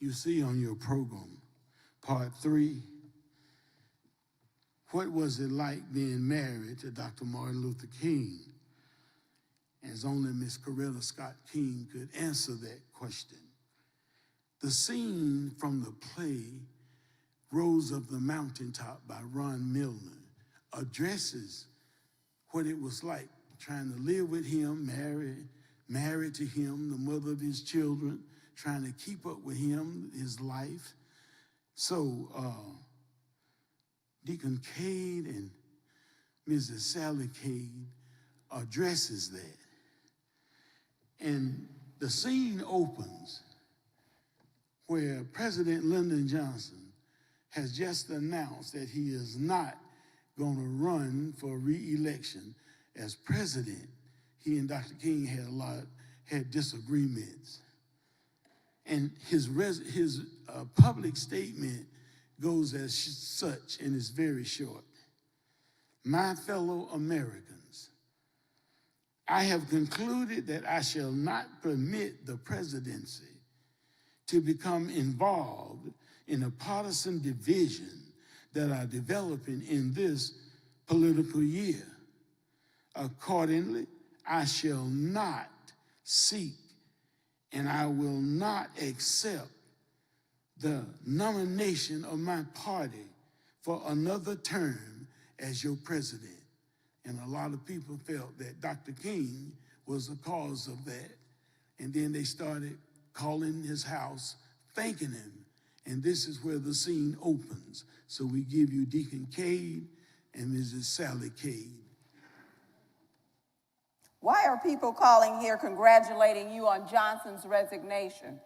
you see on your program, part 3, what was it like being married to Dr. Martin Luther King? As only Miss Coretta Scott King could answer that question. The scene from the play Rose of the Mountaintop by Ron Milner addresses what it was like trying to live with him, married to him, the mother of his children, trying to keep up with him, his life. So Deacon Cade and Mrs. Sallie Cade addresses that. And the scene opens where President Lyndon Johnson has just announced that he is not going to run for re-election as president. He and Dr. King had disagreements. And his public statement goes as such, and is very short. My fellow Americans, I have concluded that I shall not permit the presidency to become involved in a partisan division that are developing in this political year. Accordingly, I shall not seek and I will not accept the nomination of my party for another term as your president. And a lot of people felt that Dr. King was the cause of that. And then they started calling his house, thanking him. And this is where the scene opens. So we give you Deacon Cade and Mrs. Sallie Cade. Why are people calling here congratulating you on Johnson's resignation?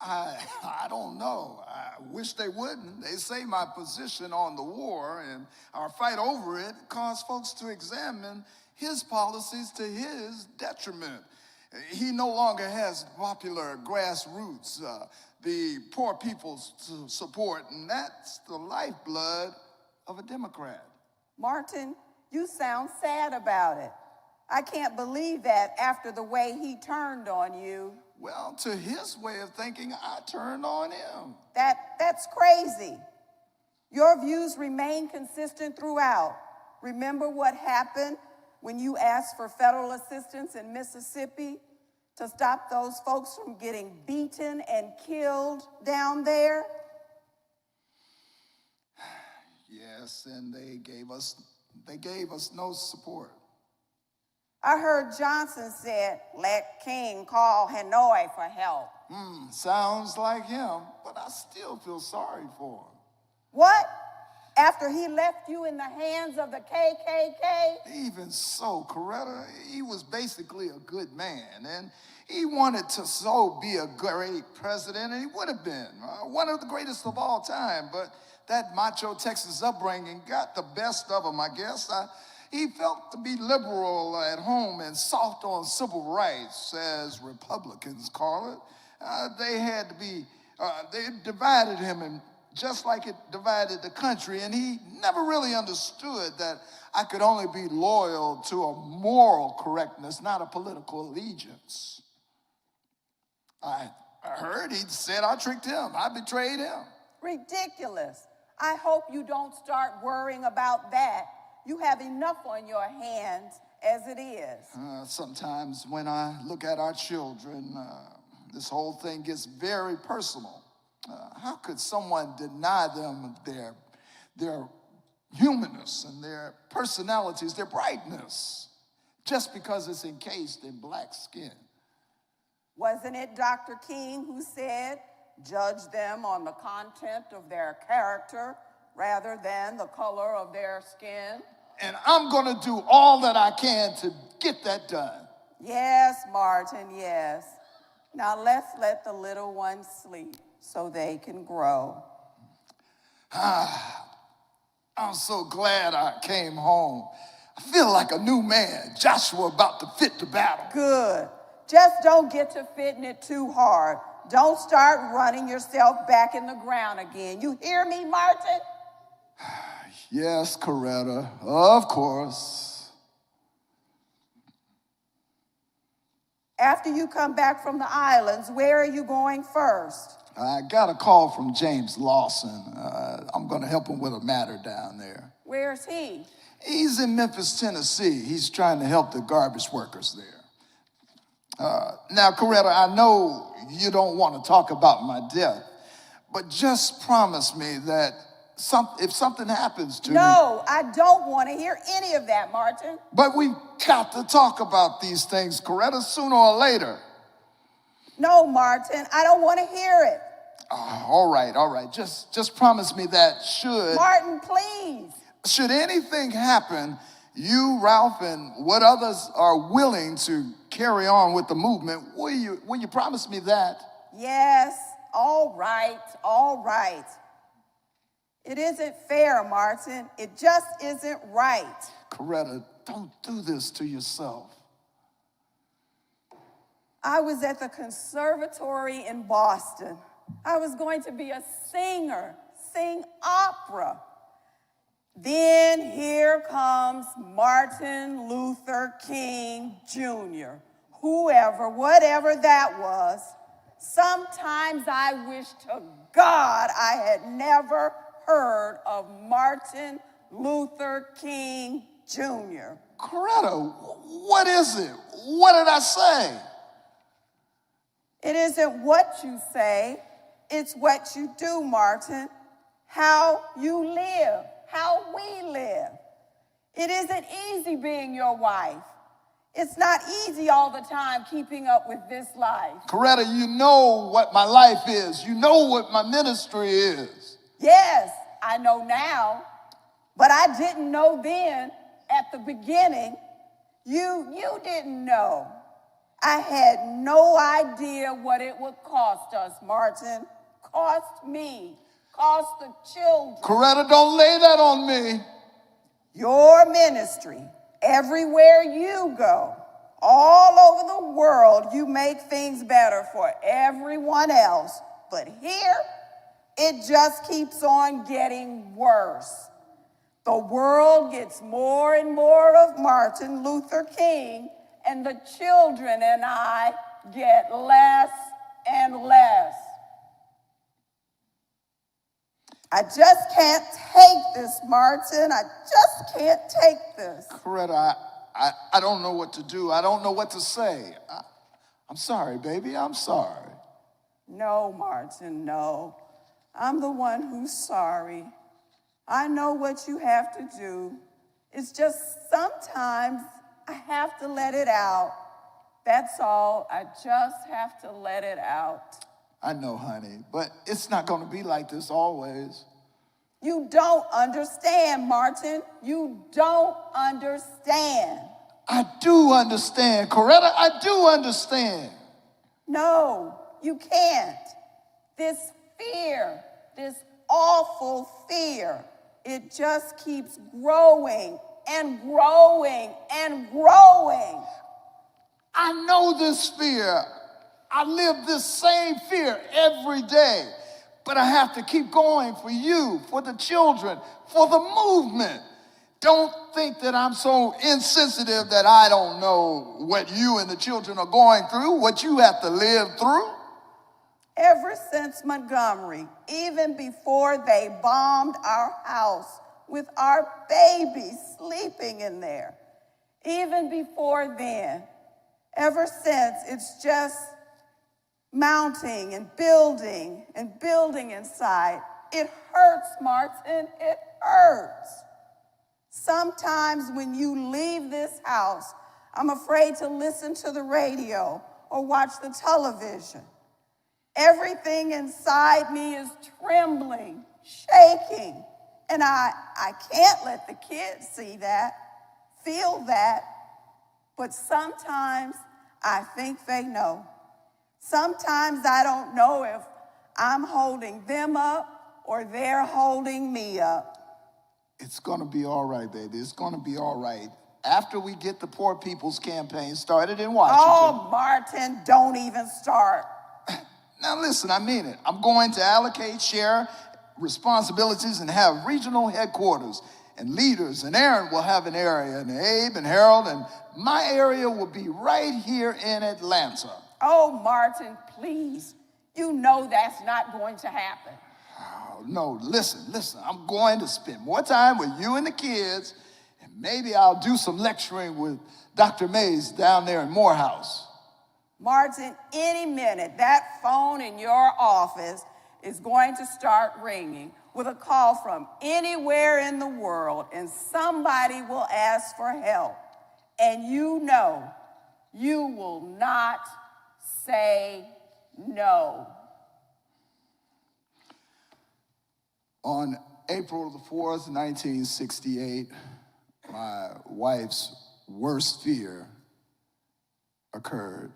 I don't know. I wish they wouldn't. They say my position on the war and our fight over it caused folks to examine his policies to his detriment. He no longer has popular grassroots, the poor people's support, and that's the lifeblood of a Democrat. Martin, you sound sad about it. I can't believe that after the way he turned on you. Well, to his way of thinking, I turned on him. That's crazy. Your views remain consistent throughout. Remember what happened when you asked for federal assistance in Mississippi to stop those folks from getting beaten and killed down there? Yes, and they gave us no support. I heard Johnson said, let King call Hanoi for help. Sounds like him, but I still feel sorry for him. What? After he left you in the hands of the KKK? Even so, Coretta, he was basically a good man, and he wanted to so be a great president, and he would have been one of the greatest of all time, but that macho Texas upbringing got the best of him, I guess. He felt to be liberal at home and soft on civil rights, as Republicans call it. They divided him, and just like it divided the country, and he never really understood that I could only be loyal to a moral correctness, not a political allegiance. I heard he said I tricked him, I betrayed him. Ridiculous. I hope you don't start worrying about that. You have enough on your hands as it is. Sometimes when I look at our children, this whole thing gets very personal. How could someone deny them their humanness and their personalities, their brightness, just because it's encased in black skin? Wasn't it Dr. King who said, judge them on the content of their character rather than the color of their skin? And I'm going to do all that I can to get that done. Yes, Martin, yes. Now let's let the little ones sleep so they can grow. I'm so glad I came home. I feel like a new man, Joshua about to fit the battle. Good. Just don't get to fitting it too hard. Don't start running yourself back in the ground again. You hear me, Martin? Yes, Coretta, of course. After you come back from the islands, where are you going first? I got a call from James Lawson. I'm going to help him with a matter down there. Where's he? He's in Memphis, Tennessee. He's trying to help the garbage workers there. Now, Coretta, I know you don't want to talk about my death, but just promise me that if something happens to me... No, I don't want to hear any of that, Martin. But we've got to talk about these things, Coretta, sooner or later. No, Martin, I don't want to hear it. All right. Just promise me that Martin, please. should anything happen, you, Ralph, and what others are willing to carry on with the movement, will you promise me that? Yes, all right. It isn't fair, Martin. It just isn't right. Coretta, don't do this to yourself. I was at the conservatory in Boston. I was going to be a singer, sing opera. Then here comes Martin Luther King Jr., whatever that was. Sometimes I wish to God I had never heard of Martin Luther King Jr. Coretta, what is it? What did I say? It isn't what you say, it's what you do, Martin. How you live, how we live. It isn't easy being your wife. It's not easy all the time keeping up with this life. Coretta, you know what my life is. You know what my ministry is. Yes, I know now, but I didn't know then at the beginning. You didn't know. I had no idea what it would cost us, Martin. Cost me, cost the children. Coretta, don't lay that on me. Your ministry, everywhere you go, all over the world, you make things better for everyone else. But here, it just keeps on getting worse. The world gets more and more of Martin Luther King, and the children and I get less and less. I just can't take this, Martin. I just can't take this. Coretta, I don't know what to do. I don't know what to say. I'm sorry, baby. I'm sorry. No, Martin, no. I'm the one who's sorry. I know what you have to do. It's just sometimes I have to let it out. That's all. I just have to let it out. I know, honey, but it's not going to be like this always. You don't understand, Martin. You don't understand. I do understand, Coretta. I do understand. No, you can't. This fear, this awful fear, it just keeps growing and growing and growing. I know this fear. I live this same fear every day. But I have to keep going for you, for the children, for the movement. Don't think that I'm so insensitive that I don't know what you and the children are going through, what you have to live through. Ever since Montgomery, even before they bombed our house with our baby sleeping in there, even before then, ever since, it's just mounting and building inside. It hurts, Martin, it hurts. Sometimes when you leave this house, I'm afraid to listen to the radio or watch the television. Everything inside me is trembling, shaking, and I can't let the kids see that, feel that, but sometimes I think they know. Sometimes I don't know if I'm holding them up or they're holding me up. It's going to be all right, baby. It's going to be all right. After we get the Poor People's Campaign started in Washington. Oh, Martin, don't even start. Now listen, I mean it. I'm going to allocate, share responsibilities, and have regional headquarters and leaders. And Aaron will have an area, and Abe and Harold, and my area will be right here in Atlanta. Oh, Martin, please. You know that's not going to happen. Oh, no, listen, I'm going to spend more time with you and the kids, and maybe I'll do some lecturing with Dr. Mays down there in Morehouse. Martin, any minute, that phone in your office is going to start ringing with a call from anywhere in the world, and somebody will ask for help. And you know you will not say no. On April the 4th, 1968, my wife's worst fear occurred.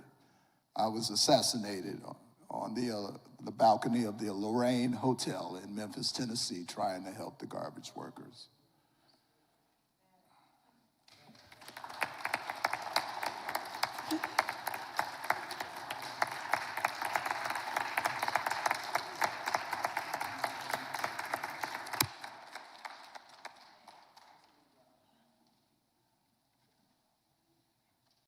I was assassinated on the balcony of the Lorraine Hotel in Memphis, Tennessee, trying to help the garbage workers.